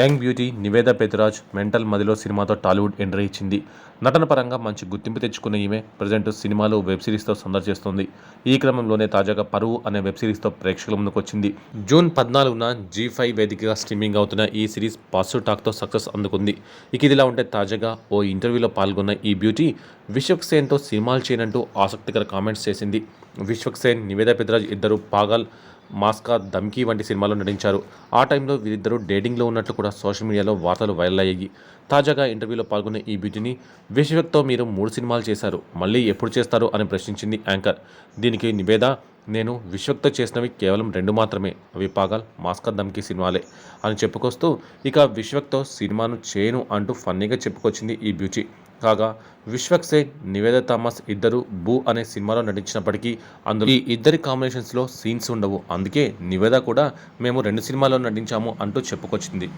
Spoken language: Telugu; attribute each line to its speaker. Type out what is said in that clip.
Speaker 1: Young beauty Nivetha Pethuraj mental మదిలో సినిమాతో టాలీవుడ్ ఎంట్రీ ఇచ్చింది. నటన పరంగా మంచి గుర్తింపు తెచ్చుకున్న ఈమె ప్రజెంట్ సినిమాలు, వెబ్ సిరీస్తో సందడి చేస్తోంది. ఈ క్రమంలోనే తాజాగా పరువు అనే వెబ్ సిరీస్తో ప్రేక్షకుల ముందుకు వచ్చింది. జూన్ 14న జీ5 వేదికగా స్ట్రీమింగ్ అవుతున్న ఈ సిరీస్ పాజిటివ్ టాక్తో సక్సెస్ అందుకుంది. ఇదిలా ఉంటే తాజాగా ఓ ఇంటర్వ్యూలో పాల్గొన్న ఈ బ్యూటీ విశ్వక్ సేన్తో సినిమాలు చేయనంటూ ఆసక్తికర కామెంట్స్ చేసింది. విశ్వక్ సేన్, నివేదా పెతురాజ్ ఇద్దరు పాగల్, మాస్కా, ధమ్కీ వంటి సినిమాల్లో నటించారు. ఆ టైంలో వీరిద్దరూ డేటింగ్లో ఉన్నట్లు కూడా సోషల్ మీడియాలో వార్తలు వైరల్ అయ్యాయి. తాజాగా ఇంటర్వ్యూలో పాల్గొన్న ఈ బ్యూటీని విశ్వక్తో మీరు 3 సినిమాలు చేశారు, మళ్ళీ ఎప్పుడు చేస్తారు అని ప్రశ్నించింది యాంకర్. దీనికి నివేదా, నేను విశ్వక్తో చేసినవి కేవలం 2 మాత్రమే, అవి పాగల్, మాస్కా, ధమ్కీ సినిమాలే అని చెప్పుకొస్తూ ఇక విశ్వక్తో సినిమాను చేయను అంటూ ఫన్నీగా చెప్పుకొచ్చింది ఈ బ్యూటీ. కాగా విశ్వక్ సేన్, నివేదా థామస్ ఇద్దరు బూ అనే సినిమాలో నటించినప్పటికీ అందులో ఈ ఇద్దరి కాంబినేషన్స్లో సీన్స్ ఉండవు. అందుకే నివేదా కూడా మేము 2 సినిమాల్లో నటించాము అంటూ చెప్పుకొచ్చింది.